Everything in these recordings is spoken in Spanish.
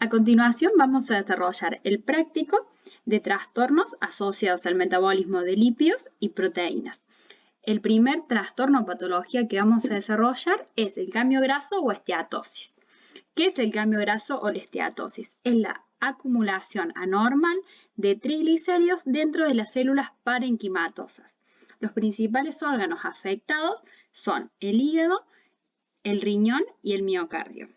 A continuación vamos a desarrollar el práctico de trastornos asociados al metabolismo de lípidos y proteínas. El primer trastorno o patología que vamos a desarrollar es el cambio graso o esteatosis. ¿Qué es el cambio graso o la esteatosis? Es la acumulación anormal de triglicéridos dentro de las células parenquimatosas. Los principales órganos afectados son el hígado, el riñón y el miocardio.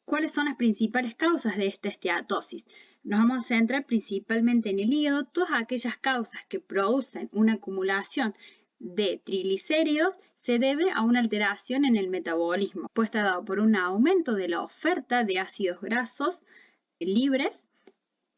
¿Cuáles son las principales causas de esta esteatosis? Nos vamos a centrar principalmente en el hígado, todas aquellas causas que producen una acumulación de triglicéridos se debe a una alteración en el metabolismo, pues está dado por un aumento de la oferta de ácidos grasos libres,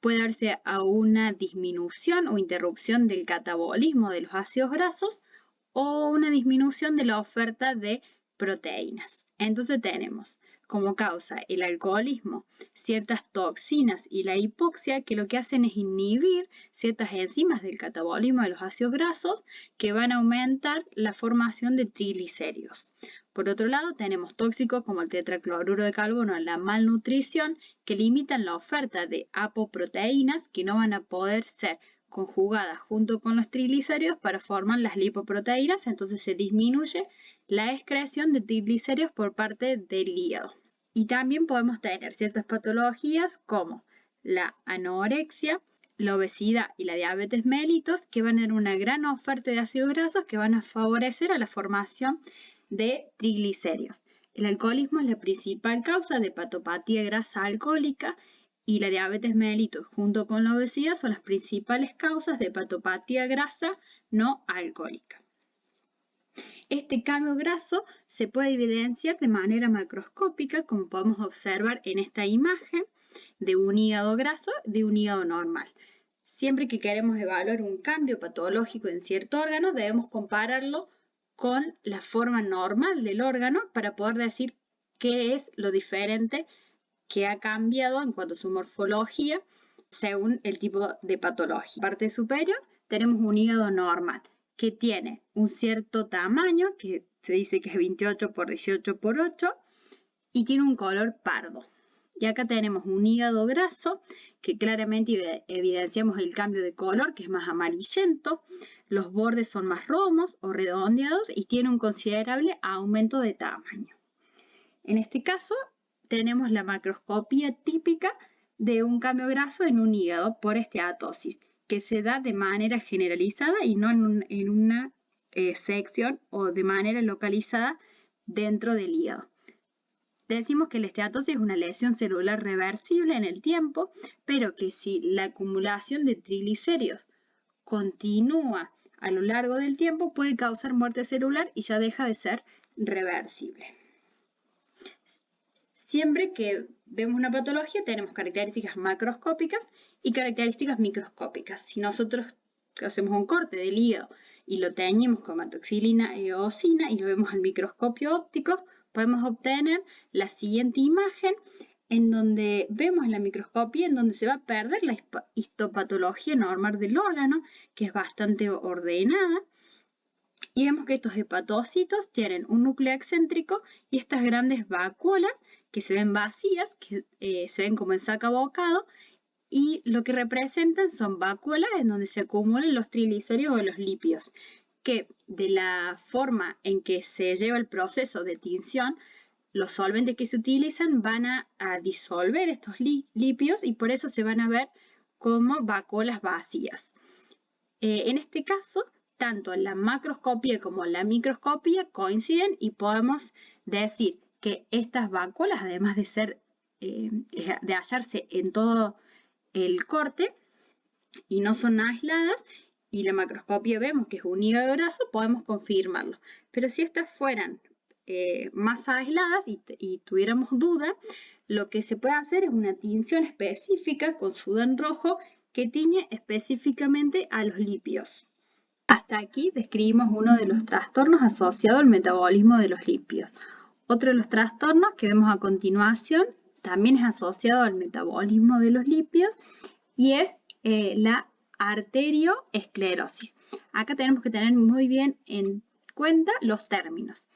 puede darse a una disminución o interrupción del catabolismo de los ácidos grasos o una disminución de la oferta de proteínas. Entonces tenemos como causa el alcoholismo, ciertas toxinas y la hipoxia que lo que hacen es inhibir ciertas enzimas del catabolismo de los ácidos grasos que van a aumentar la formación de triglicéridos. Por otro lado, tenemos tóxicos como el tetracloruro de carbono, la malnutrición, que limitan la oferta de apoproteínas que no van a poder ser conjugadas junto con los triglicéridos para formar las lipoproteínas, entonces se disminuye la excreción de triglicéridos por parte del hígado. Y también podemos tener ciertas patologías como la anorexia, la obesidad y la diabetes mellitus, que van a tener una gran oferta de ácidos grasos que van a favorecer a la formación de triglicéridos. El alcoholismo es la principal causa de hepatopatía grasa alcohólica y la diabetes mellitus junto con la obesidad son las principales causas de hepatopatía grasa no alcohólica. Este cambio graso se puede evidenciar de manera macroscópica, como podemos observar en esta imagen de un hígado graso de un hígado normal. Siempre que queremos evaluar un cambio patológico en cierto órgano, debemos compararlo con la forma normal del órgano para poder decir qué es lo diferente que ha cambiado en cuanto a su morfología según el tipo de patología. En la parte superior tenemos un hígado normal que tiene un cierto tamaño, que se dice que es 28 por 18 por 8, y tiene un color pardo. Y acá tenemos un hígado graso, que claramente evidenciamos el cambio de color, que es más amarillento. Los bordes son más romos o redondeados y tiene un considerable aumento de tamaño. En este caso, tenemos la macroscopía típica de un cambio graso en un hígado por esteatosis, que se da de manera generalizada y no en una sección o de manera localizada dentro del hígado. Decimos que la esteatosis es una lesión celular reversible en el tiempo, pero que si la acumulación de triglicéridos continúa a lo largo del tiempo puede causar muerte celular y ya deja de ser reversible. Siempre que vemos una patología tenemos características macroscópicas y características microscópicas. Si nosotros hacemos un corte del hígado y lo teñimos con metoxilina e eosina y lo vemos al microscopio óptico, podemos obtener la siguiente imagen en donde vemos en la microscopía en donde se va a perder la histopatología normal del órgano, que es bastante ordenada. Y vemos que estos hepatocitos tienen un núcleo excéntrico y estas grandes vacuolas que se ven vacías, que se ven como en sacabocado, y lo que representan son vacuolas en donde se acumulan los triglicéridos o los lípidos, que de la forma en que se lleva el proceso de tinción, los solventes que se utilizan van a disolver estos lípidos y por eso se van a ver como vacuolas vacías. En este caso, tanto la macroscopía como la microscopía coinciden y podemos decir que estas vacuolas, además de hallarse en todo el corte y no son aisladas, y la macroscopía vemos que es un hígado graso, podemos confirmarlo. Pero si estas fueran más aisladas y tuviéramos duda, lo que se puede hacer es una tinción específica con sudán rojo que tiñe específicamente a los lípidos. Hasta aquí describimos uno de los trastornos asociados al metabolismo de los lípidos. Otro de los trastornos que vemos a continuación también es asociado al metabolismo de los lípidos y es la arterioesclerosis. Acá tenemos que tener muy bien en cuenta los términos.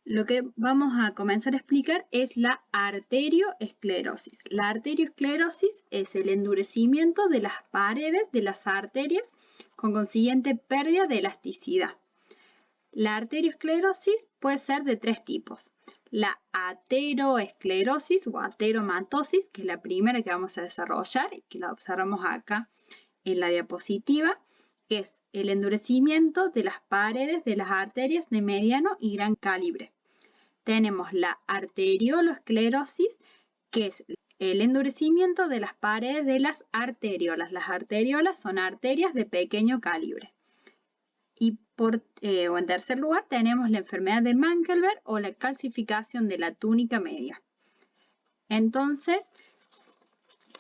Lo que vamos a comenzar a explicar es la arterioesclerosis. La arterioesclerosis es el endurecimiento de las paredes de las arterias con consiguiente pérdida de elasticidad. La arterioesclerosis puede ser de tres tipos. La ateroesclerosis o ateromatosis, que es la primera que vamos a desarrollar y que la observamos acá en la diapositiva, que es el endurecimiento de las paredes de las arterias de mediano y gran calibre. Tenemos la arterioloesclerosis, que es el endurecimiento de las paredes de las arteriolas. Las arteriolas son arterias de pequeño calibre. Y en tercer lugar tenemos la enfermedad de Mangelberg o la calcificación de la túnica media. Entonces,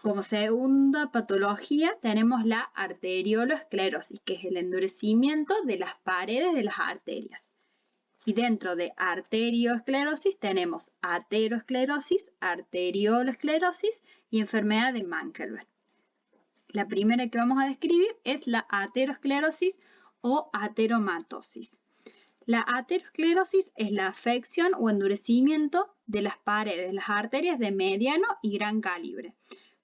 como segunda patología tenemos la arterioloesclerosis, que es el endurecimiento de las paredes de las arterias. Y dentro de arterioesclerosis tenemos ateroesclerosis, arterioloesclerosis y enfermedad de Mangelberg. La primera que vamos a describir es la ateroesclerosis o ateromatosis. La ateroesclerosis es la afección o endurecimiento de las paredes de las arterias de mediano y gran calibre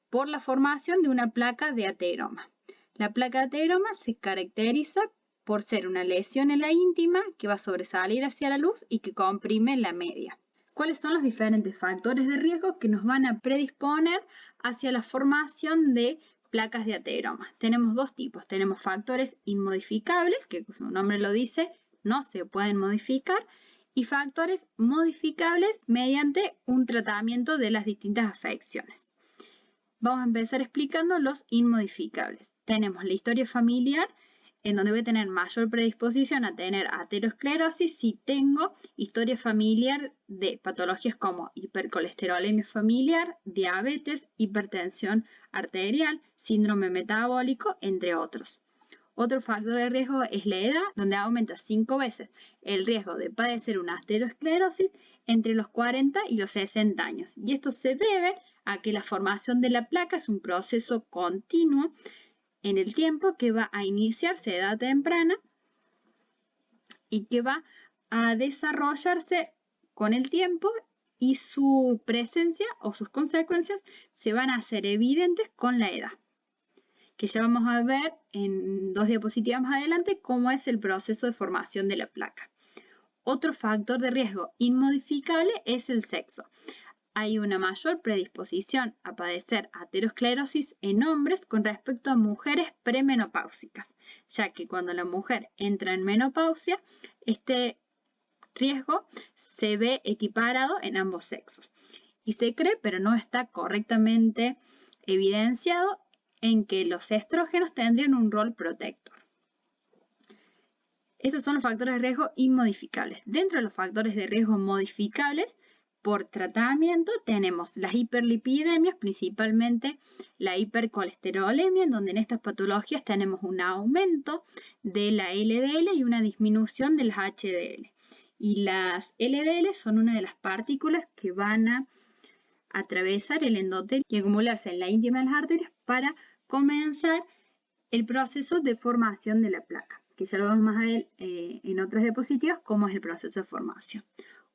por la formación de una placa de ateroma. La placa de ateroma se caracteriza por ser una lesión en la íntima que va a sobresalir hacia la luz y que comprime la media. ¿Cuáles son los diferentes factores de riesgo que nos van a predisponer hacia la formación de placas de ateroma? Tenemos dos tipos. Tenemos factores inmodificables, que su nombre lo dice, no se pueden modificar, y factores modificables mediante un tratamiento de las distintas afecciones. Vamos a empezar explicando los inmodificables. Tenemos la historia familiar, en donde voy a tener mayor predisposición a tener aterosclerosis si tengo historia familiar de patologías como hipercolesterolemia familiar, diabetes, hipertensión arterial, síndrome metabólico, entre otros. Otro factor de riesgo es la edad, donde aumenta 5 veces el riesgo de padecer una aterosclerosis entre los 40 y los 60 años. Y esto se debe a que la formación de la placa es un proceso continuo en el tiempo que va a iniciarse a edad temprana y que va a desarrollarse con el tiempo, y su presencia o sus consecuencias se van a hacer evidentes con la edad, que ya vamos a ver en 2 diapositivas más adelante cómo es el proceso de formación de la placa. Otro factor de riesgo inmodificable es el sexo. Hay una mayor predisposición a padecer aterosclerosis en hombres con respecto a mujeres premenopáusicas, ya que cuando la mujer entra en menopausia, este riesgo se ve equiparado en ambos sexos. Y se cree, pero no está correctamente evidenciado, en que los estrógenos tendrían un rol protector. Estos son los factores de riesgo inmodificables. Dentro de los factores de riesgo modificables, por tratamiento tenemos las hiperlipidemias, principalmente la hipercolesterolemia, en donde en estas patologías tenemos un aumento de la LDL y una disminución de las HDL. Y las LDL son una de las partículas que van a atravesar el endotelio y acumularse en la íntima de las arterias para comenzar el proceso de formación de la placa, que ya lo vamos más a ver en otras diapositivas cómo es el proceso de formación.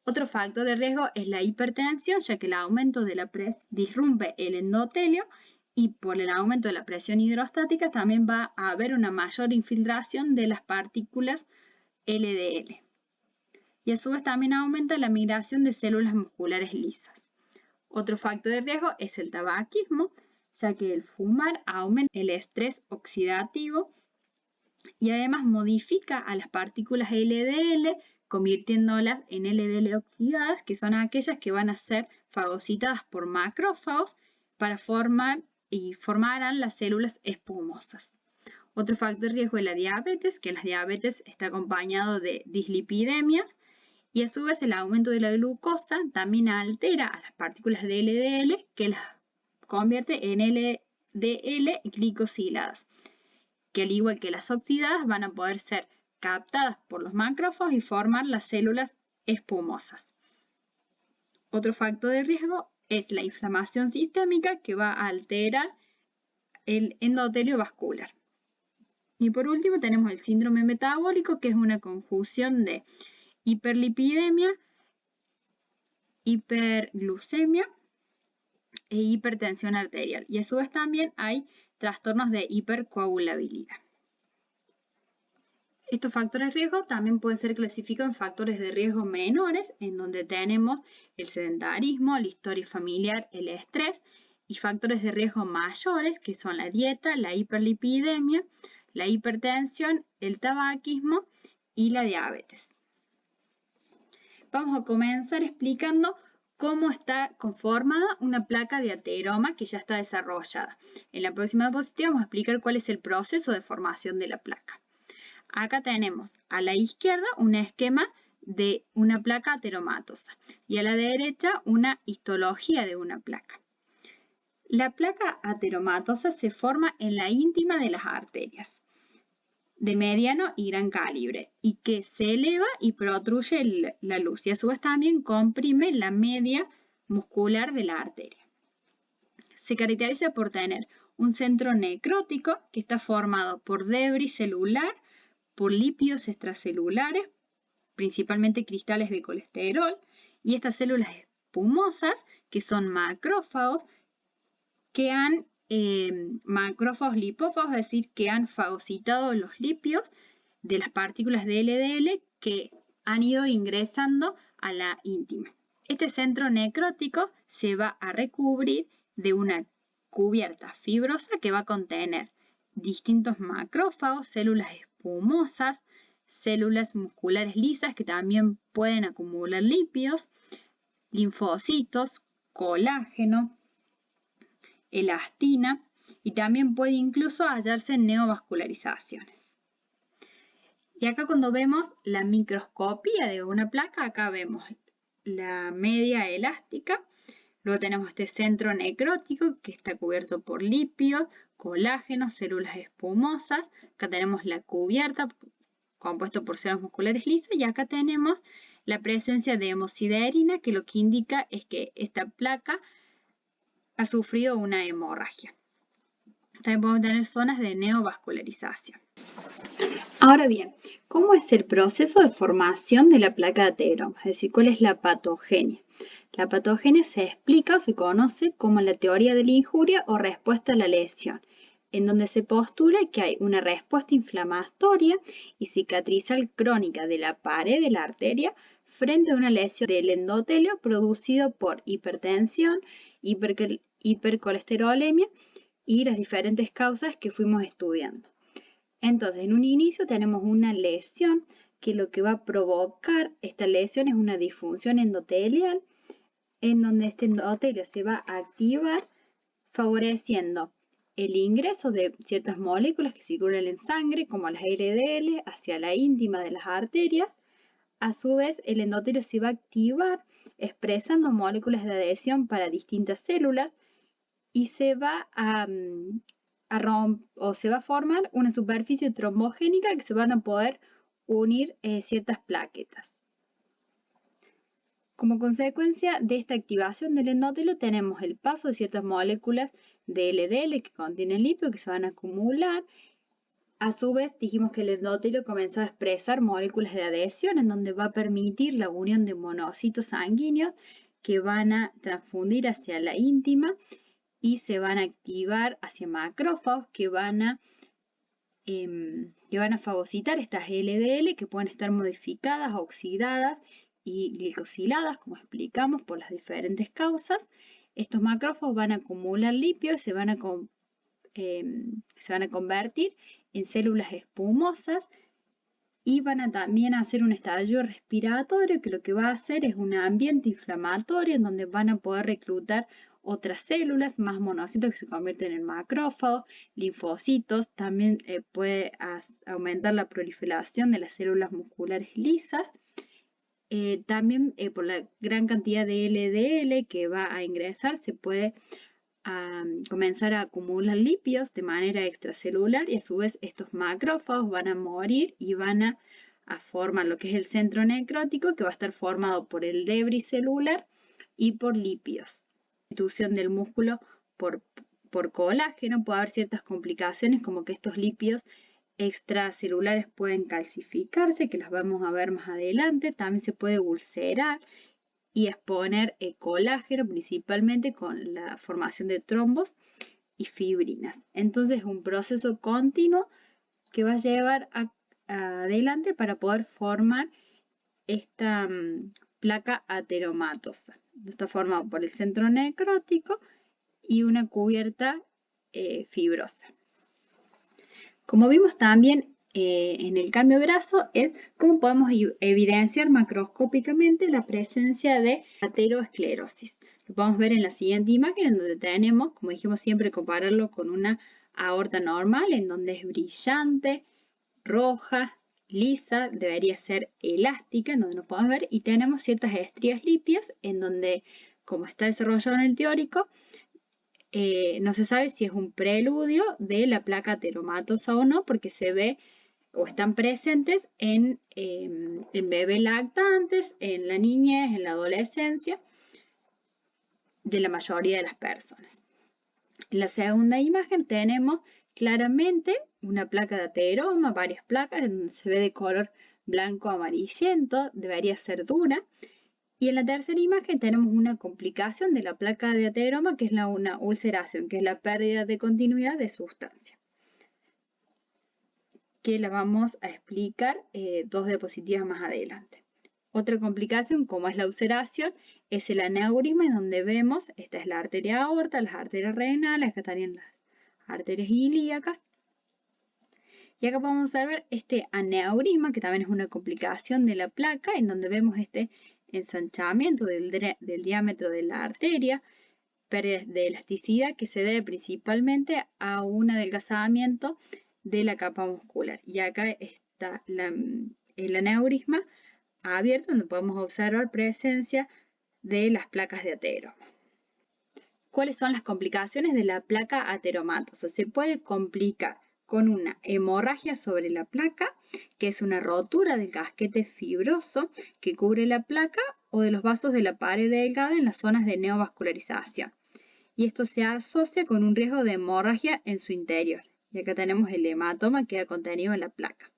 Otro factor de riesgo es la hipertensión, ya que el aumento de la presión disrumpe el endotelio, y por el aumento de la presión hidrostática también va a haber una mayor infiltración de las partículas LDL. Y a su vez también aumenta la migración de células musculares lisas. Otro factor de riesgo es el tabaquismo, ya que el fumar aumenta el estrés oxidativo y además modifica a las partículas LDL, convirtiéndolas en LDL oxidadas, que son aquellas que van a ser fagocitadas por macrófagos para formarán las células espumosas. Otro factor de riesgo es la diabetes, que la diabetes está acompañado de dislipidemias, y a su vez el aumento de la glucosa también altera a las partículas de LDL, que las convierte en LDL glicosiladas, que al igual que las oxidadas van a poder ser captadas por los macrófagos y formar las células espumosas. Otro factor de riesgo es la inflamación sistémica, que va a alterar el endotelio vascular. Y por último tenemos el síndrome metabólico, que es una conjunción de hiperlipidemia hiperglucemia e hipertensión arterial. Y a su vez también hay trastornos de hipercoagulabilidad. Estos factores de riesgo también pueden ser clasificados en factores de riesgo menores, en donde tenemos el sedentarismo, la historia familiar, el estrés, y factores de riesgo mayores, que son la dieta, la hiperlipidemia, la hipertensión, el tabaquismo y la diabetes. Vamos a comenzar explicando cómo está conformada una placa de ateroma que ya está desarrollada. En la próxima diapositiva vamos a explicar cuál es el proceso de formación de la placa. Acá tenemos a la izquierda un esquema de una placa ateromatosa y a la derecha una histología de una placa. La placa ateromatosa se forma en la íntima de las arterias de mediano y gran calibre y que se eleva y protruye la luz y a su vez también comprime la media muscular de la arteria. Se caracteriza por tener un centro necrótico que está formado por debris celular, por lípidos extracelulares, principalmente cristales de colesterol, y estas células espumosas, que son macrófagos, que han macrófagos lipófagos, es decir, que han fagocitado los lípidos de las partículas de LDL que han ido ingresando a la íntima. Este centro necrótico se va a recubrir de una cubierta fibrosa que va a contener distintos macrófagos, células espumosas, células musculares lisas que también pueden acumular lípidos, linfocitos, colágeno, elastina y también puede incluso hallarse neovascularizaciones. Y acá cuando vemos la microscopía de una placa, acá vemos la media elástica, luego tenemos este centro necrótico que está cubierto por lípidos, colágeno, células espumosas, acá tenemos la cubierta compuesto por células musculares lisas y acá tenemos la presencia de hemosiderina que lo que indica es que esta placa ha sufrido una hemorragia. También podemos tener zonas de neovascularización. Ahora bien, ¿cómo es el proceso de formación de la placa de ateroma? Es decir, ¿cuál es la patogenia? La patogenia se explica o se conoce como la teoría de la injuria o respuesta a la lesión, en donde se postula que hay una respuesta inflamatoria y cicatrizal crónica de la pared de la arteria frente a una lesión del endotelio producido por hipertensión, hipercolesterolemia y las diferentes causas que fuimos estudiando. Entonces, en un inicio tenemos una lesión que lo que va a provocar esta lesión es una disfunción endotelial en donde este endotelio se va a activar favoreciendo el ingreso de ciertas moléculas que circulan en sangre como las LDL hacia la íntima de las arterias. A su vez, el endotelio se va a activar expresando moléculas de adhesión para distintas células y se va a formar una superficie trombogénica que se van a poder unir ciertas plaquetas. Como consecuencia de esta activación del endotelio tenemos el paso de ciertas moléculas de LDL que contienen lípidos que se van a acumular. A su vez dijimos que el endotelio comenzó a expresar moléculas de adhesión en donde va a permitir la unión de monocitos sanguíneos que van a transfundir hacia la íntima y se van a activar hacia macrófagos que van a fagocitar estas LDL que pueden estar modificadas, oxidadas y glicosiladas, como explicamos, por las diferentes causas. Estos macrófagos van a acumular lípidos y se van a convertir en células espumosas y van a también hacer un estallido respiratorio que lo que va a hacer es un ambiente inflamatorio en donde van a poder reclutar otras células, más monocitos que se convierten en macrófagos, linfocitos, también puede aumentar la proliferación de las células musculares lisas. También por la gran cantidad de LDL que va a ingresar se puede comenzar a acumular lípidos de manera extracelular y a su vez estos macrófagos van a morir y van a formar lo que es el centro necrótico que va a estar formado por el debris celular y por lípidos. Constitución del músculo por colágeno puede haber ciertas complicaciones como que estos lípidos extracelulares pueden calcificarse, que las vamos a ver más adelante. También se puede ulcerar y exponer colágeno principalmente con la formación de trombos y fibrinas. Entonces es un proceso continuo que va a llevar adelante para poder formar esta placa ateromatosa. Está formada por el centro necrótico y una cubierta fibrosa. Como vimos también en el cambio graso es cómo podemos evidenciar macroscópicamente la presencia de aterosclerosis. Lo podemos ver en la siguiente imagen, en donde tenemos, como dijimos siempre, compararlo con una aorta normal, en donde es brillante, roja, lisa, debería ser elástica, en donde nos podemos ver, y tenemos ciertas estrías lípidas, en donde, como está desarrollado en el teórico, no se sabe si es un preludio de la placa ateromatosa o no, porque se ve o están presentes en bebés lactantes, en la niñez, en la adolescencia de la mayoría de las personas. En la segunda imagen tenemos claramente una placa de ateroma, varias placas, en donde se ve de color blanco amarillento, debería ser dura. Y en la tercera imagen tenemos una complicación de la placa de ateroma, que es una ulceración, que es la pérdida de continuidad de sustancia, que la vamos a explicar dos diapositivas más adelante. Otra complicación, como es la ulceración, es el aneurisma, en donde vemos, esta es la arteria aorta, las arterias renales, acá estarían las arterias ilíacas. Y acá podemos ver este aneurisma, que también es una complicación de la placa, en donde vemos este ensanchamiento del diámetro de la arteria, pérdida de elasticidad que se debe principalmente a un adelgazamiento de la capa muscular. Y acá está el aneurisma abierto, donde podemos observar presencia de las placas de ateroma. ¿Cuáles son las complicaciones de la placa ateromatosa? Se puede complicar con una hemorragia sobre la placa, que es una rotura del casquete fibroso que cubre la placa o de los vasos de la pared delgada en las zonas de neovascularización. Y esto se asocia con un riesgo de hemorragia en su interior. Y acá tenemos el hematoma que queda contenido en la placa.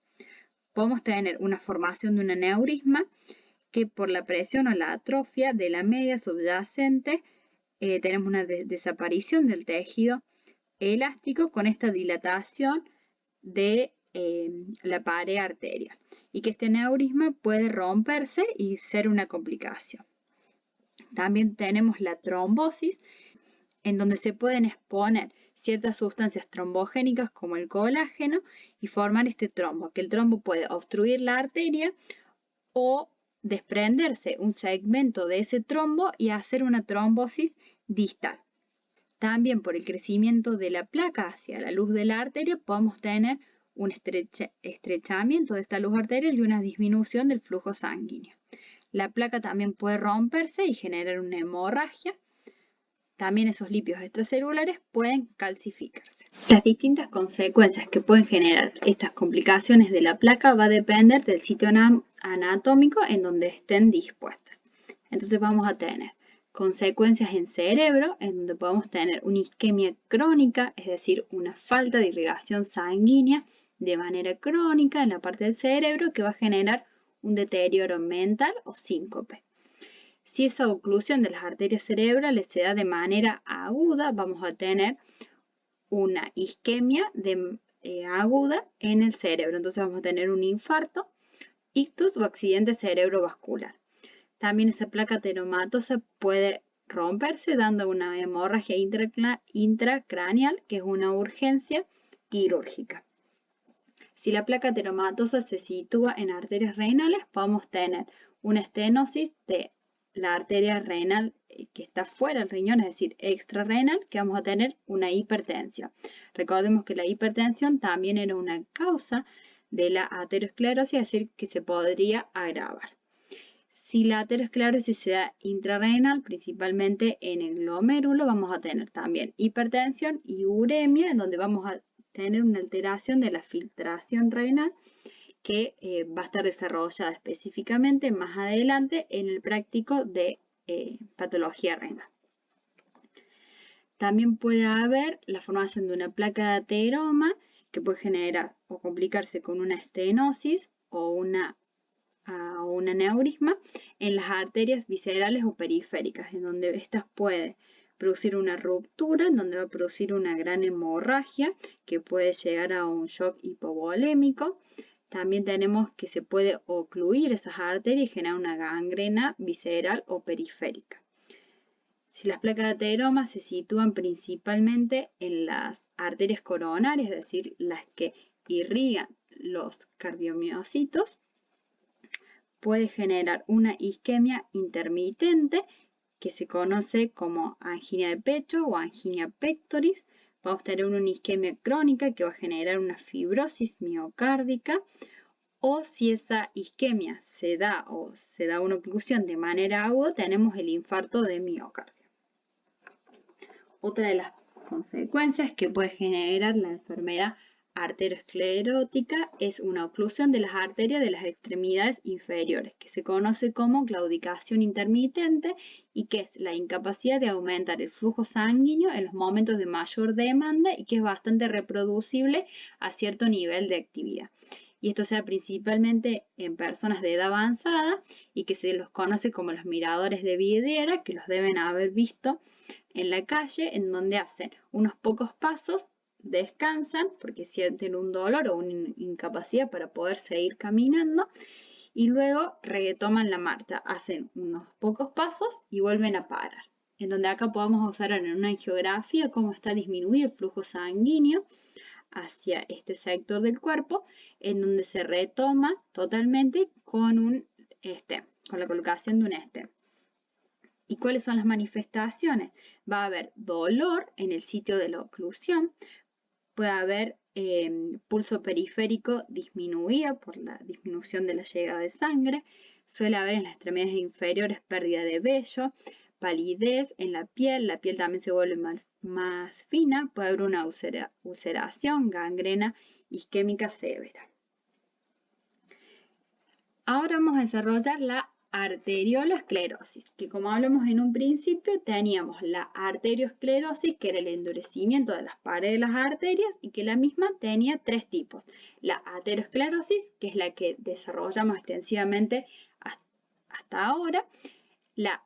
Podemos tener una formación de un aneurisma que por la presión o la atrofia de la media subyacente tenemos una desaparición del tejido elástico con esta dilatación de la pared arterial, y que este aneurisma puede romperse y ser una complicación. También tenemos la trombosis, en donde se pueden exponer ciertas sustancias trombogénicas como el colágeno y formar este trombo, que el trombo puede obstruir la arteria o desprenderse un segmento de ese trombo y hacer una trombosis distal. También por el crecimiento de la placa hacia la luz de la arteria podemos tener un estrechamiento de esta luz arterial y una disminución del flujo sanguíneo. La placa también puede romperse y generar una hemorragia. También esos lípidos extracelulares pueden calcificarse. Las distintas consecuencias que pueden generar estas complicaciones de la placa va a depender del sitio anatómico en donde estén dispuestas. Entonces vamos a tener consecuencias en cerebro, en donde podemos tener una isquemia crónica, es decir, una falta de irrigación sanguínea de manera crónica en la parte del cerebro que va a generar un deterioro mental o síncope. Si esa oclusión de las arterias cerebrales se da de manera aguda, vamos a tener una isquemia aguda en el cerebro. Entonces vamos a tener un infarto, ictus o accidente cerebrovascular. También esa placa ateromatosa puede romperse dando una hemorragia intracraneal, que es una urgencia quirúrgica. Si la placa ateromatosa se sitúa en arterias renales, podemos tener una estenosis de la arteria renal que está fuera del riñón, es decir, extrarrenal, que vamos a tener una hipertensión. Recordemos que la hipertensión también era una causa de la aterosclerosis, es decir, que se podría agravar. Si la aterosclerosis se da intrarrenal, principalmente en el glomérulo, vamos a tener también hipertensión y uremia, en donde vamos a tener una alteración de la filtración renal que va a estar desarrollada específicamente más adelante en el práctico de patología renal. También puede haber la formación de una placa de ateroma que puede generar o complicarse con una estenosis o una a un aneurisma en las arterias viscerales o periféricas, en donde estas puede producir una ruptura, en donde va a producir una gran hemorragia que puede llegar a un shock hipovolémico. También tenemos que se puede ocluir esas arterias y generar una gangrena visceral o periférica. Si las placas de ateroma se sitúan principalmente en las arterias coronarias, es decir, las que irrigan los cardiomiocitos, puede generar una isquemia intermitente que se conoce como angina de pecho o angina pectoris. Vamos a tener una isquemia crónica que va a generar una fibrosis miocárdica, o si esa isquemia se da una oclusión de manera aguda, tenemos el infarto de miocardio. Otra de las consecuencias que puede generar la enfermedad arteriosclerótica es una oclusión de las arterias de las extremidades inferiores, que se conoce como claudicación intermitente y que es la incapacidad de aumentar el flujo sanguíneo en los momentos de mayor demanda y que es bastante reproducible a cierto nivel de actividad. Y esto se da principalmente en personas de edad avanzada y que se los conoce como los miradores de vidriera, que los deben haber visto en la calle, en donde hacen unos pocos pasos, descansan porque sienten un dolor o una incapacidad para poder seguir caminando y luego retoman la marcha, hacen unos pocos pasos y vuelven a parar. En donde acá podemos observar en una angiografía cómo está disminuido el flujo sanguíneo hacia este sector del cuerpo, en donde se retoma totalmente con la colocación de un stent. ¿Y cuáles son las manifestaciones? Va a haber dolor en el sitio de la oclusión, puede haber pulso periférico disminuido por la disminución de la llegada de sangre, suele haber en las extremidades inferiores pérdida de vello, palidez en la piel también se vuelve más fina, puede haber una ulceración, gangrena isquémica severa. Ahora vamos a desarrollar la arteriolosclerosis, que como hablamos en un principio, teníamos la arteriosclerosis, que era el endurecimiento de las paredes de las arterias y que la misma tenía tres tipos. La aterosclerosis, que es la que desarrollamos extensivamente hasta ahora, la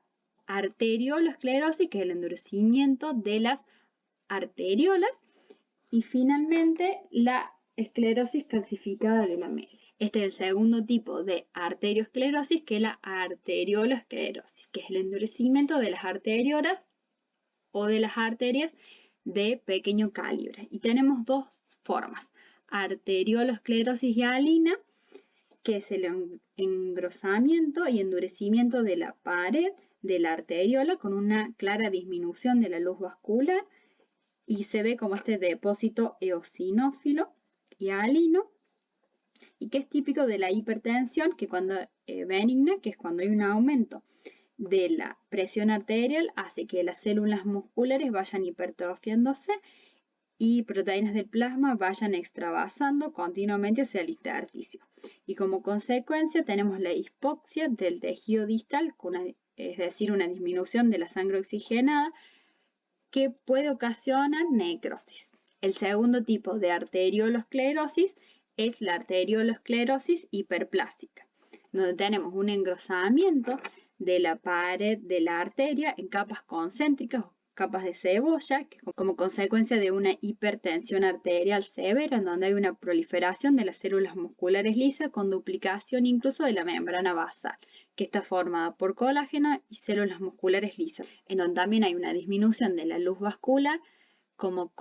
arteriolosclerosis, que es el endurecimiento de las arteriolas, y finalmente la esclerosis calcificada de la media. Este es el segundo tipo de arteriosclerosis, que es la arteriolosclerosis, que es el endurecimiento de las arteriolas o de las arterias de pequeño calibre. Y tenemos dos formas: arteriolosclerosis hialina, que es el engrosamiento y endurecimiento de la pared de la arteriola con una clara disminución de la luz vascular, y se ve como este depósito eosinófilo hialino, y que es típico de la hipertensión, que cuando benigna, que es cuando hay un aumento de la presión arterial, hace que las células musculares vayan hipertrofiándose y proteínas del plasma vayan extravasando continuamente hacia el intersticio. Y como consecuencia tenemos la hipoxia del tejido distal, es decir, una disminución de la sangre oxigenada que puede ocasionar necrosis. El segundo tipo de arteriolosclerosis es la arteriolosclerosis hiperplásica, donde tenemos un engrosamiento de la pared de la arteria en capas concéntricas o capas de cebolla, que como consecuencia de una hipertensión arterial severa, en donde hay una proliferación de las células musculares lisas con duplicación incluso de la membrana basal, que está formada por colágeno y células musculares lisas, en donde también hay una disminución de la luz vascular, como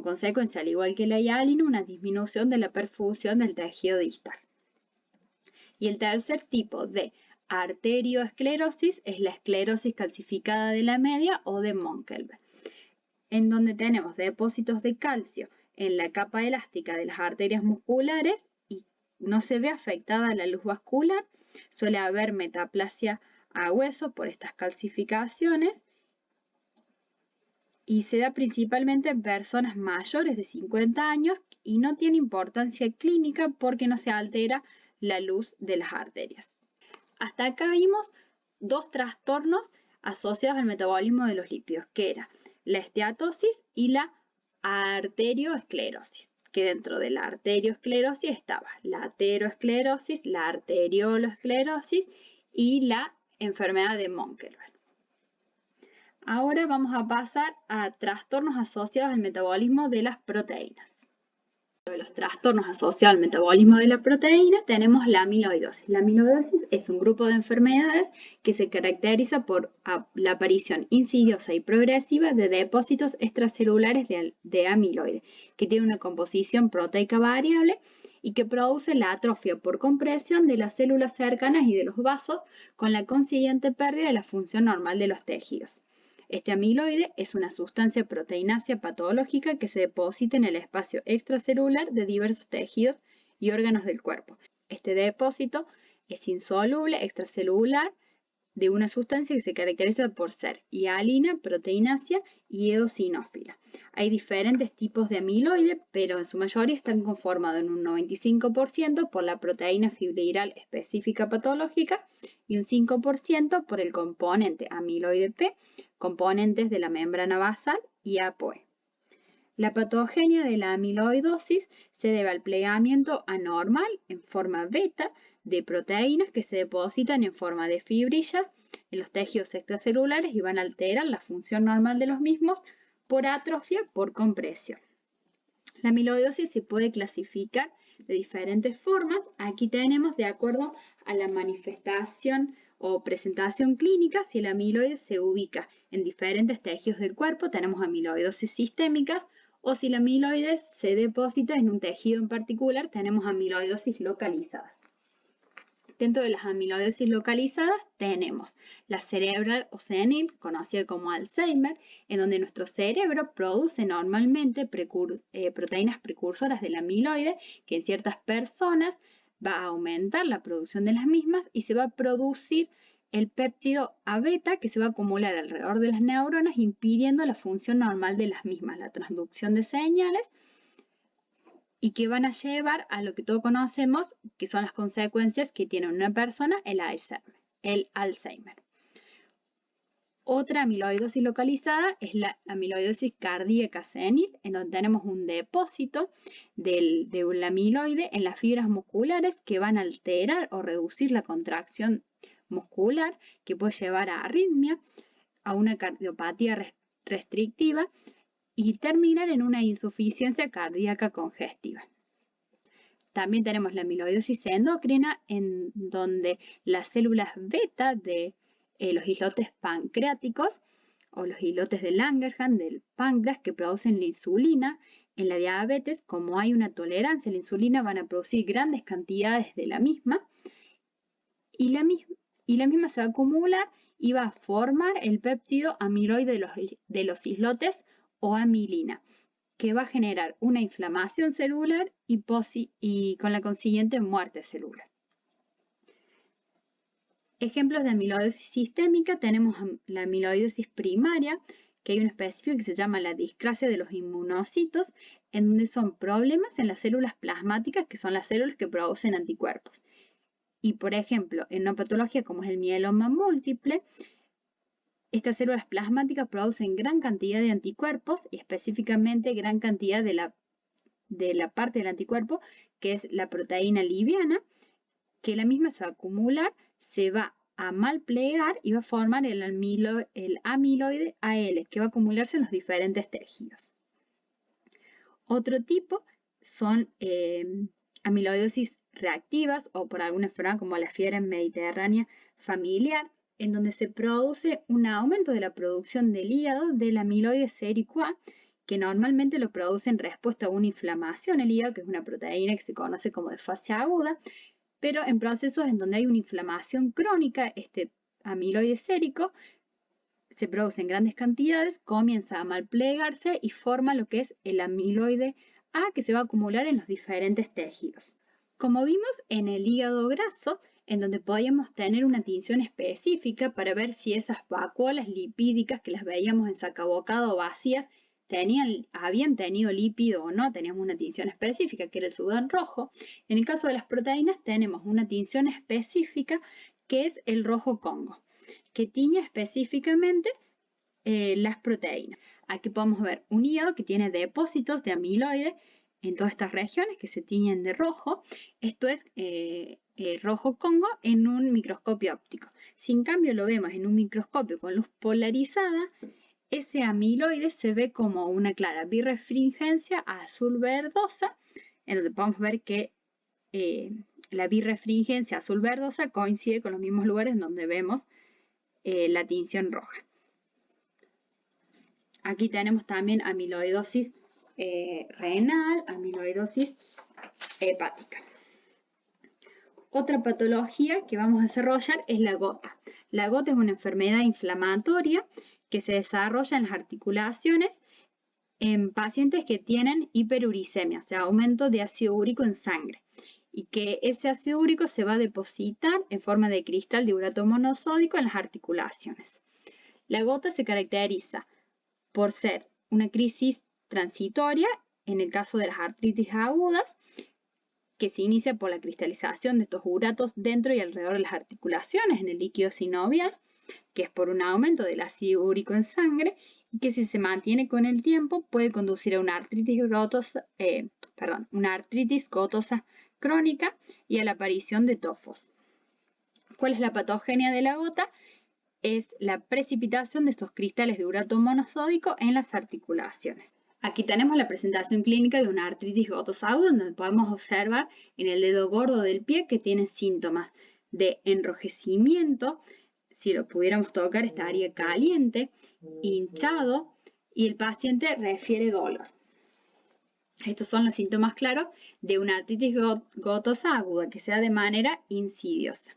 consecuencia, al igual que la hialina, una disminución de la perfusión del tejido distal. Y el tercer tipo de arterioesclerosis es la esclerosis calcificada de la media o de Monkelberg, en donde tenemos depósitos de calcio en la capa elástica de las arterias musculares y no se ve afectada la luz vascular, suele haber metaplasia a hueso por estas calcificaciones, y se da principalmente en personas mayores de 50 años y no tiene importancia clínica porque no se altera la luz de las arterias. Hasta acá vimos dos trastornos asociados al metabolismo de los lípidos, que era la esteatosis y la arterioesclerosis, que dentro de la arteriosclerosis estaba la aterosclerosis, la arteriolosclerosis y la enfermedad de Monkelberg. Ahora vamos a pasar a trastornos asociados al metabolismo de las proteínas. De los trastornos asociados al metabolismo de la proteína tenemos la amiloidosis. La amiloidosis es un grupo de enfermedades que se caracteriza por la aparición insidiosa y progresiva de depósitos extracelulares de amiloide, que tiene una composición proteica variable y que produce la atrofia por compresión de las células cercanas y de los vasos, con la consiguiente pérdida de la función normal de los tejidos. Este amiloide es una sustancia proteinácea patológica que se deposita en el espacio extracelular de diversos tejidos y órganos del cuerpo. Este depósito es insoluble extracelular de una sustancia que se caracteriza por ser hialina, proteinácea y eosinófila. Hay diferentes tipos de amiloide, pero en su mayoría están conformados en un 95% por la proteína fibrillar específica patológica y un 5% por el componente amiloide P, componentes de la membrana basal y ApoE. La patogenia de la amiloidosis se debe al plegamiento anormal en forma beta de proteínas que se depositan en forma de fibrillas en los tejidos extracelulares y van a alterar la función normal de los mismos por atrofia por compresión. La amiloidosis se puede clasificar de diferentes formas. Aquí tenemos de acuerdo a la manifestación o presentación clínica, si el amiloide se ubica en diferentes tejidos del cuerpo, tenemos amiloidosis sistémica, o si la amiloide se deposita en un tejido en particular, tenemos amiloidosis localizadas. Dentro de las amiloidosis localizadas tenemos la cerebral o senil, conocida como Alzheimer, en donde nuestro cerebro produce normalmente proteínas precursoras del amiloide, que en ciertas personas va a aumentar la producción de las mismas y se va a producir el péptido A beta que se va a acumular alrededor de las neuronas, impidiendo la función normal de las mismas, la transducción de señales, y que van a llevar a lo que todos conocemos, que son las consecuencias que tiene una persona el Alzheimer. Otra amiloidosis localizada es la amiloidosis cardíaca senil, en donde tenemos un depósito de un amiloide en las fibras musculares que van a alterar o reducir la contracción muscular, que puede llevar a arritmia, a una cardiopatía restrictiva y terminar en una insuficiencia cardíaca congestiva. También tenemos la amiloidosis endocrina, en donde las células beta de los islotes pancreáticos o los islotes de Langerhans del páncreas que producen la insulina, en la diabetes, como hay una tolerancia a la insulina, van a producir grandes cantidades de la misma y la misma se va a acumular y va a formar el péptido amiloide de los islotes o amilina, que va a generar una inflamación celular y con la consiguiente muerte celular. Ejemplos de amiloidosis sistémica, tenemos la amiloidosis primaria, que hay un específico que se llama la discrasia de los inmunocitos, en donde son problemas en las células plasmáticas, que son las células que producen anticuerpos. Y por ejemplo, en una patología como es el mieloma múltiple, estas células plasmáticas producen gran cantidad de anticuerpos y específicamente gran cantidad de la parte del anticuerpo, que es la proteína liviana, que la misma se va a acumular, se va a mal plegar y va a formar el amiloide AL, que va a acumularse en los diferentes tejidos. Otro tipo son amiloidosis reactivas o por alguna enfermedad como la fiebre mediterránea familiar, en donde se produce un aumento de la producción del hígado del amiloide sérico A, que normalmente lo produce en respuesta a una inflamación el hígado, que es una proteína que se conoce como de fase aguda, pero en procesos en donde hay una inflamación crónica, este amiloide sérico se produce en grandes cantidades, comienza a malplegarse y forma lo que es el amiloide A, que se va a acumular en los diferentes tejidos. Como vimos en el hígado graso, en donde podíamos tener una tinción específica para ver si esas vacuolas lipídicas que las veíamos en sacabocado vacías habían tenido lípido o no, teníamos una tinción específica que era el Sudán rojo. En el caso de las proteínas tenemos una tinción específica que es el rojo Congo, que tiñe específicamente las proteínas. Aquí podemos ver un hígado que tiene depósitos de amiloide en todas estas regiones que se tiñen de rojo. Esto es rojo Congo en un microscopio óptico. Si en cambio lo vemos en un microscopio con luz polarizada, ese amiloide se ve como una clara birrefringencia azul verdosa, en donde podemos ver que la birrefringencia azul verdosa coincide con los mismos lugares en donde vemos la tinción roja. Aquí tenemos también amiloidosis renal, amiloidosis hepática. Otra patología que vamos a desarrollar es la gota. La gota es una enfermedad inflamatoria que se desarrolla en las articulaciones en pacientes que tienen hiperuricemia, o sea, aumento de ácido úrico en sangre, y que ese ácido úrico se va a depositar en forma de cristal de urato monosódico en las articulaciones. La gota se caracteriza por ser una crisis transitoria en el caso de las artritis agudas, que se inicia por la cristalización de estos uratos dentro y alrededor de las articulaciones en el líquido sinovial, que es por un aumento del ácido úrico en sangre, y que si se mantiene con el tiempo puede conducir a una artritis gotosa crónica y a la aparición de tofos. ¿Cuál es la patogenia de la gota? Es la precipitación de estos cristales de urato monosódico en las articulaciones. Aquí tenemos la presentación clínica de una artritis gotosa aguda, donde podemos observar en el dedo gordo del pie que tiene síntomas de enrojecimiento. Si lo pudiéramos tocar estaría caliente, hinchado, y el paciente refiere dolor. Estos son los síntomas claros de una artritis gotosa aguda que sea de manera insidiosa.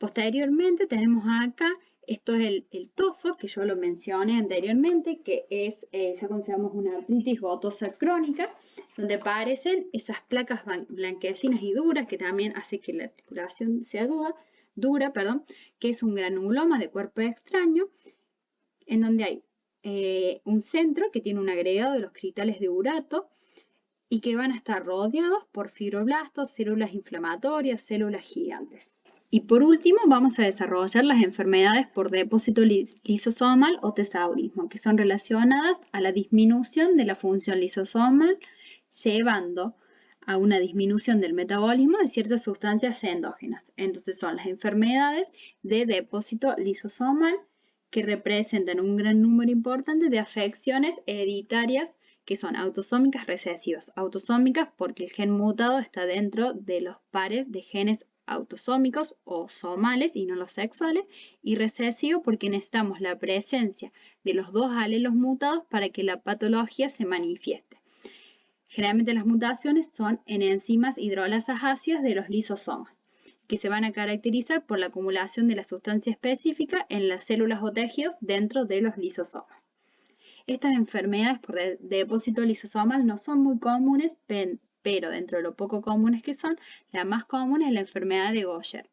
Posteriormente tenemos acá, esto es el tofo, que yo lo mencioné anteriormente, que es, ya consideramos una artritis gotosa crónica, donde aparecen esas placas blanquecinas y duras, que también hace que la articulación sea dura, que es un granuloma de cuerpo extraño, en donde hay un centro que tiene un agregado de los cristales de urato y que van a estar rodeados por fibroblastos, células inflamatorias, células gigantes. Y por último vamos a desarrollar las enfermedades por depósito lisosomal o tesaurismo, que son relacionadas a la disminución de la función lisosomal, llevando a una disminución del metabolismo de ciertas sustancias endógenas. Entonces son las enfermedades de depósito lisosomal que representan un gran número importante de afecciones hereditarias que son autosómicas recesivas. Autosómicas porque el gen mutado está dentro de los pares de genes autosómicos o somales y no los sexuales, y recesivo porque necesitamos la presencia de los dos alelos mutados para que la patología se manifieste. Generalmente las mutaciones son en enzimas hidrolasas ácidas de los lisosomas, que se van a caracterizar por la acumulación de la sustancia específica en las células o tejidos dentro de los lisosomas. Estas enfermedades por depósito lisosomal no son muy comunes, pero dentro de lo poco comunes que son, la más común es la enfermedad de Gaucher.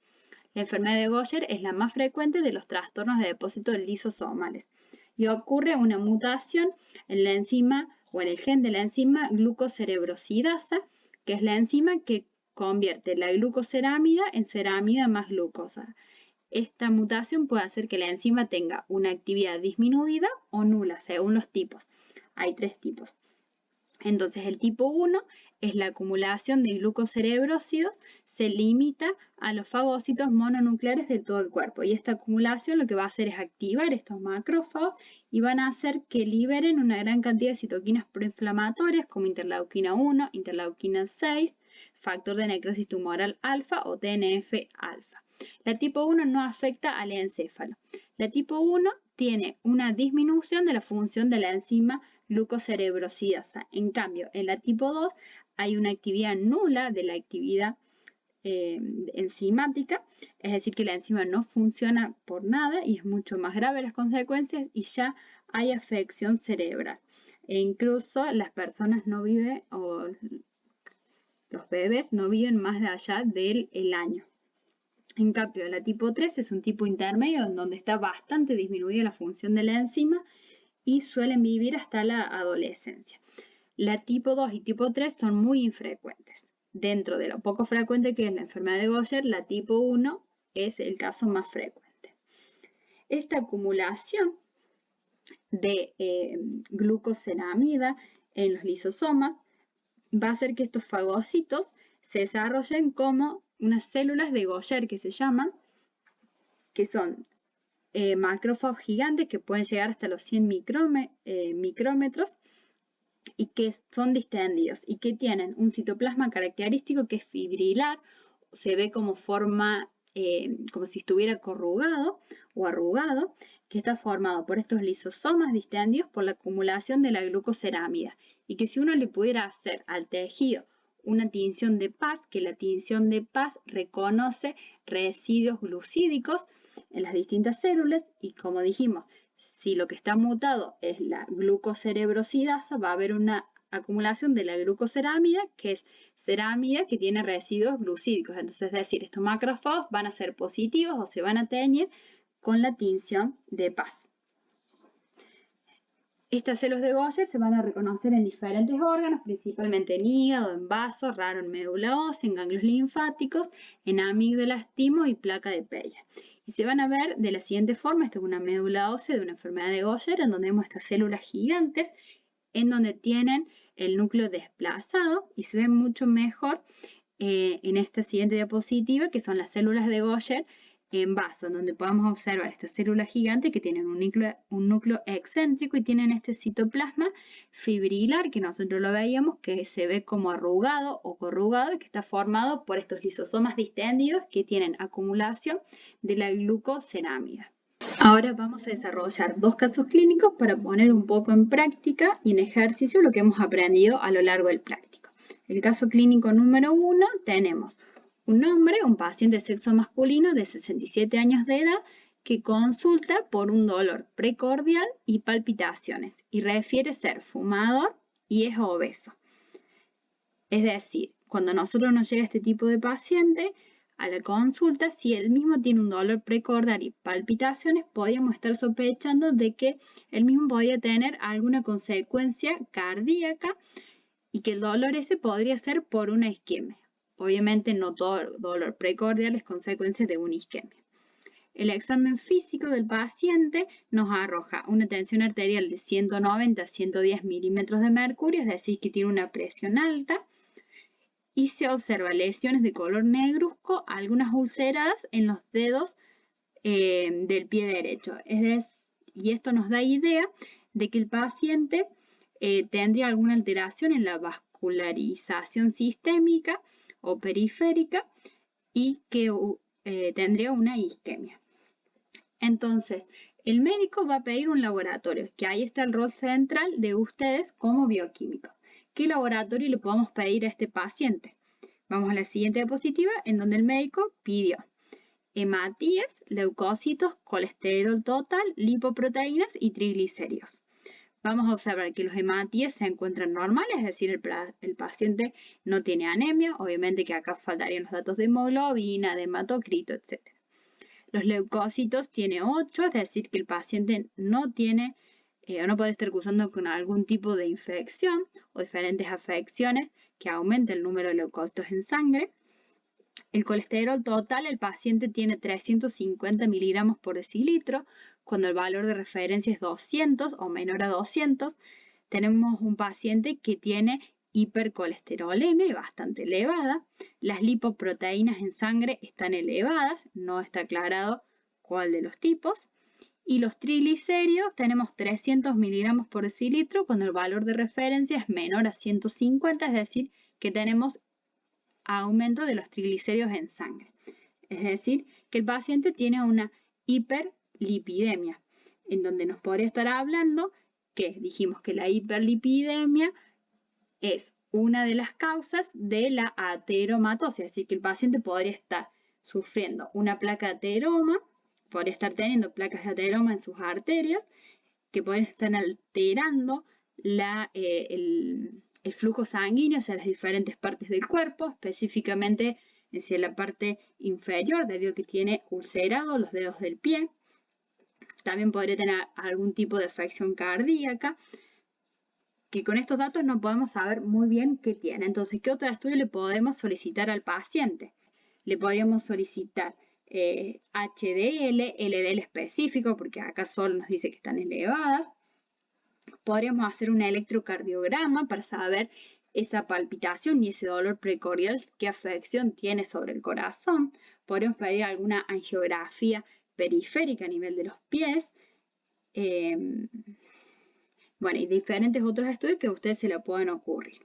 La enfermedad de Gaucher es la más frecuente de los trastornos de depósito lisosomales y ocurre una mutación en la enzima o en el gen de la enzima glucocerebrosidasa, que es la enzima que convierte la glucoceramida en ceramida más glucosa. Esta mutación puede hacer que la enzima tenga una actividad disminuida o nula según los tipos. Hay 3 tipos. Entonces el tipo 1 es la acumulación de glucocerebrósidos, se limita a los fagocitos mononucleares de todo el cuerpo, y esta acumulación lo que va a hacer es activar estos macrófagos y van a hacer que liberen una gran cantidad de citoquinas proinflamatorias como interleuquina 1, interleuquina 6, factor de necrosis tumoral alfa o TNF-alfa. La tipo 1 no afecta al encéfalo. La tipo 1 tiene una disminución de la función de la enzima glucocerebrosidasa. En cambio, en la tipo 2 hay una actividad nula de la actividad enzimática, es decir, que la enzima no funciona por nada y es mucho más grave las consecuencias y ya hay afección cerebral. E incluso las personas no viven, o los bebés no viven más de allá del año. En cambio, la tipo 3 es un tipo intermedio en donde está bastante disminuida la función de la enzima y suelen vivir hasta la adolescencia. La tipo 2 y tipo 3 son muy infrecuentes. Dentro de lo poco frecuente que es la enfermedad de Gaucher, la tipo 1 es el caso más frecuente. Esta acumulación de glucoceramida en los lisosomas va a hacer que estos fagocitos se desarrollen como unas células de Gaucher que se llaman, que son macrófagos gigantes que pueden llegar hasta los 100 micrómetros y que son distendidos y que tienen un citoplasma característico que es fibrilar, se ve como forma, como si estuviera corrugado o arrugado, que está formado por estos lisosomas distendidos por la acumulación de la glucocerámida y que si uno le pudiera hacer al tejido una tinción de Paz, que la tinción de Paz reconoce residuos glucídicos en las distintas células y como dijimos, si lo que está mutado es la glucocerebrosidasa, va a haber una acumulación de la glucocerámida, que es cerámida que tiene residuos glucídicos. Entonces, es decir, estos macrófagos van a ser positivos o se van a teñir con la tinción de Paz. Estas células de Gaucher se van a reconocer en diferentes órganos, principalmente en hígado, en vaso, raro en médula ósea, en ganglios linfáticos, en amígdalas, timo y placa de Peyer. Y se van a ver de la siguiente forma. Esta es una médula ósea de una enfermedad de Gaucher, en donde vemos estas células gigantes, en donde tienen el núcleo desplazado y se ven mucho mejor en esta siguiente diapositiva, que son las células de Gaucher en vaso, donde podemos observar estas células gigantes que tienen un núcleo excéntrico y tienen este citoplasma fibrilar que nosotros lo veíamos que se ve como arrugado o corrugado y que está formado por estos lisosomas distendidos que tienen acumulación de la glucocerámida. Ahora vamos a desarrollar dos casos clínicos para poner un poco en práctica y en ejercicio lo que hemos aprendido a lo largo del práctico. El caso clínico número 1 tenemos un hombre, un paciente de sexo masculino de 67 años de edad que consulta por un dolor precordial y palpitaciones y refiere ser fumador y es obeso. Es decir, cuando a nosotros nos llega este tipo de paciente a la consulta, si él mismo tiene un dolor precordial y palpitaciones, podríamos estar sospechando de que él mismo podría tener alguna consecuencia cardíaca y que el dolor ese podría ser por una isquemia. Obviamente no todo dolor precordial es consecuencia de una isquemia. El examen físico del paciente nos arroja una tensión arterial de 190 a 110 milímetros de mercurio, es decir, que tiene una presión alta, y se observa lesiones de color negruzco, algunas ulceradas en los dedos del pie derecho. Y esto nos da idea de que el paciente tendría alguna alteración en la vascularización sistémica o periférica y que tendría una isquemia. Entonces, el médico va a pedir un laboratorio, que ahí está el rol central de ustedes como bioquímicos. ¿Qué laboratorio le podemos pedir a este paciente? Vamos a la siguiente diapositiva, en donde el médico pidió hematíes, leucocitos, colesterol total, lipoproteínas y triglicéridos. Vamos a observar que los hematíes se encuentran normales, es decir, el paciente no tiene anemia, obviamente que acá faltarían los datos de hemoglobina, de hematocrito, etc. Los leucocitos tiene 8, es decir, que el paciente no tiene o no puede estar cursando con algún tipo de infección o diferentes afecciones que aumenten el número de leucocitos en sangre. El colesterol total, el paciente tiene 350 miligramos por decilitro, cuando el valor de referencia es 200 o menor a 200. Tenemos un paciente que tiene hipercolesterolemia bastante elevada. Las lipoproteínas en sangre están elevadas, no está aclarado cuál de los tipos. Y los triglicéridos tenemos 300 miligramos por decilitro cuando el valor de referencia es menor a 150, es decir, que tenemos aumento de los triglicéridos en sangre. Es decir, que el paciente tiene una hiperlipidemia, en donde nos podría estar hablando que dijimos que la hiperlipidemia es una de las causas de la ateromatosis, es decir, que el paciente podría estar sufriendo una placa de ateroma, podría estar teniendo placas de ateroma en sus arterias, que pueden estar alterando el flujo sanguíneo hacia las diferentes partes del cuerpo, específicamente hacia la parte inferior, debido a que tiene ulcerado los dedos del pie. También podría tener algún tipo de afección cardíaca, que con estos datos no podemos saber muy bien qué tiene. Entonces, ¿qué otro estudio le podemos solicitar al paciente? Le podríamos solicitar HDL, LDL específico, porque acá solo nos dice que están elevadas, Podríamos hacer un electrocardiograma para saber esa palpitación y ese dolor precordial, qué afección tiene sobre el corazón. Podríamos pedir alguna angiografía periférica a nivel de los pies. Bueno, y diferentes otros estudios que a ustedes se le pueden ocurrir.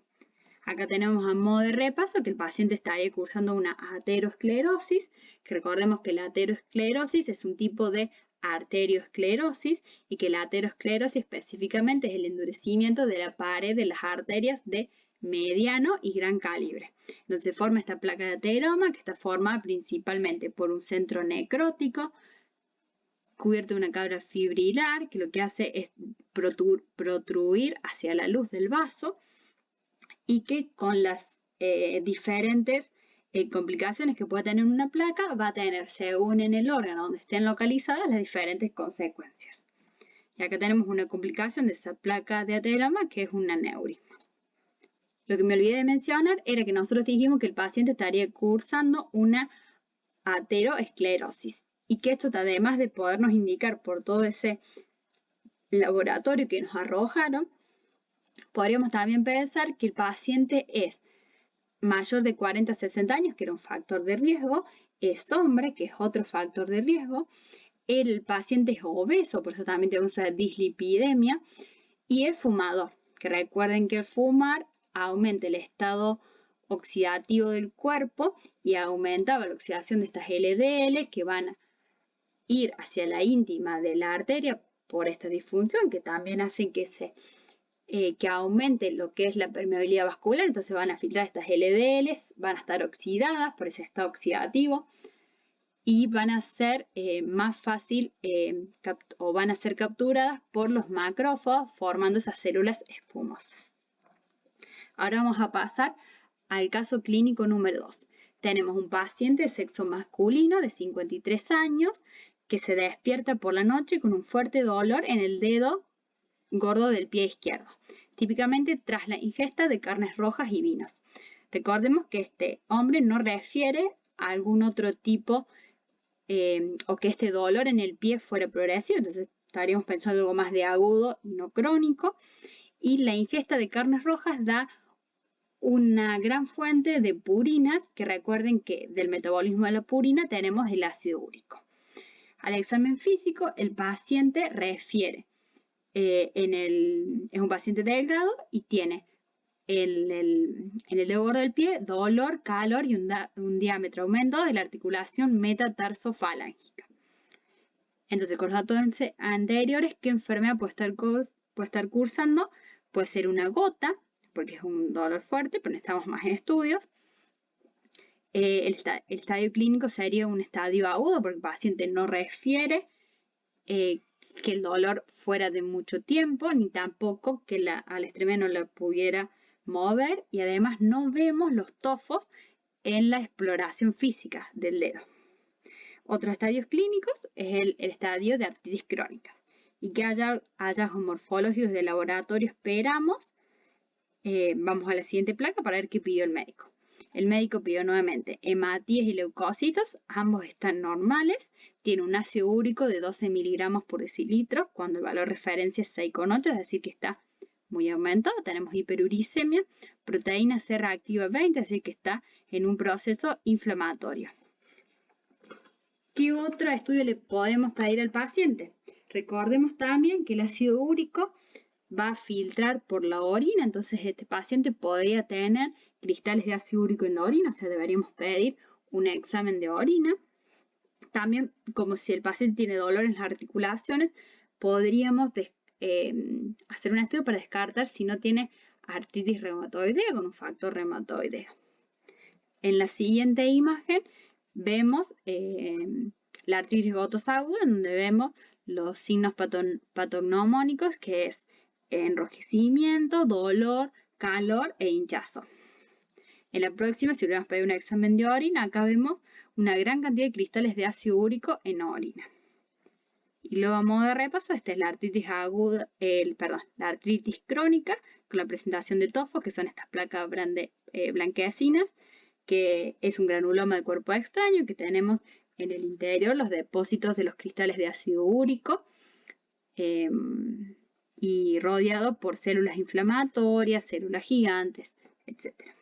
Acá tenemos a modo de repaso que el paciente estaría cursando una aterosclerosis, que recordemos que la aterosclerosis es un tipo de arteriosclerosis y que la aterosclerosis específicamente es el endurecimiento de la pared de las arterias de mediano y gran calibre. Entonces se forma esta placa de ateroma que está formada principalmente por un centro necrótico cubierto de una cámara fibrilar que lo que hace es protruir hacia la luz del vaso y que con las diferentes complicaciones que puede tener una placa va a tener, según en el órgano donde estén localizadas, las diferentes consecuencias. Y acá tenemos una complicación de esa placa de ateroma que es un aneurisma. Lo que me olvidé de mencionar era que nosotros dijimos que el paciente estaría cursando una aterosclerosis y que esto, además de podernos indicar por todo ese laboratorio que nos arrojaron, podríamos también pensar que el paciente es mayor de 40 a 60 años, que era un factor de riesgo, es hombre, que es otro factor de riesgo, el paciente es obeso, por eso también tenemos esa dislipidemia, y es fumador, que recuerden que el fumar aumenta el estado oxidativo del cuerpo y aumenta la oxidación de estas LDL que van a ir hacia la íntima de la arteria por esta disfunción, que también hacen que aumente lo que es la permeabilidad vascular, entonces van a filtrar estas LDLs, van a estar oxidadas por ese estado oxidativo y van a ser más fácil o van a ser capturadas por los macrófagos formando esas células espumosas. Ahora vamos a pasar al caso clínico número 2. Tenemos un paciente de sexo masculino de 53 años que se despierta por la noche con un fuerte dolor en el dedo gordo del pie izquierdo, típicamente tras la ingesta de carnes rojas y vinos. Recordemos que este hombre no refiere a algún otro tipo o que este dolor en el pie fuera progresivo, entonces estaríamos pensando algo más de agudo y no crónico, y la ingesta de carnes rojas da una gran fuente de purinas, que recuerden que del metabolismo de la purina tenemos el ácido úrico. Al examen físico, el paciente refiere es un paciente delgado y tiene en el dedo gordo del pie dolor, calor y un diámetro aumento de la articulación metatarsofalángica. Entonces, con los datos anteriores, ¿qué enfermedad puede estar cursando? Puede ser una gota, porque es un dolor fuerte, pero necesitamos más estudios. El estadio clínico sería un estadio agudo, porque el paciente no refiere que el dolor fuera de mucho tiempo, ni tampoco que al extremidad no la pudiera mover, y además no vemos los tofos en la exploración física del dedo. Otros estadios clínicos es el estadio de artritis crónica. Y que haya hallazgos morfológicos de laboratorio esperamos. Vamos a la siguiente placa para ver qué pidió el médico. El médico pidió nuevamente hematíes y leucocitos, ambos están normales, tiene un ácido úrico de 12 miligramos por decilitro, cuando el valor de referencia es 6,8, es decir que está muy aumentado. Tenemos hiperuricemia, proteína C reactiva 20, es decir que está en un proceso inflamatorio. ¿Qué otro estudio le podemos pedir al paciente? Recordemos también que el ácido úrico va a filtrar por la orina, entonces este paciente podría tener cristales de ácido úrico en la orina, o sea, deberíamos pedir un examen de orina. También, como si el paciente tiene dolor en las articulaciones, podríamos hacer un estudio para descartar si no tiene artritis reumatoidea con un factor reumatoideo. En la siguiente imagen vemos la artritis gotosa aguda, donde vemos los signos patognomónicos, que es enrojecimiento, dolor, calor e hinchazo. En la próxima, si hubiéramos pedido un examen de orina, acá vemos una gran cantidad de cristales de ácido úrico en orina. Y luego, a modo de repaso, esta es la artritis aguda, la artritis crónica, con la presentación de tofos, que son estas placas blanquecinas, que es un granuloma de cuerpo extraño, que tenemos en el interior los depósitos de los cristales de ácido úrico. y rodeado por células inflamatorias, células gigantes, etc.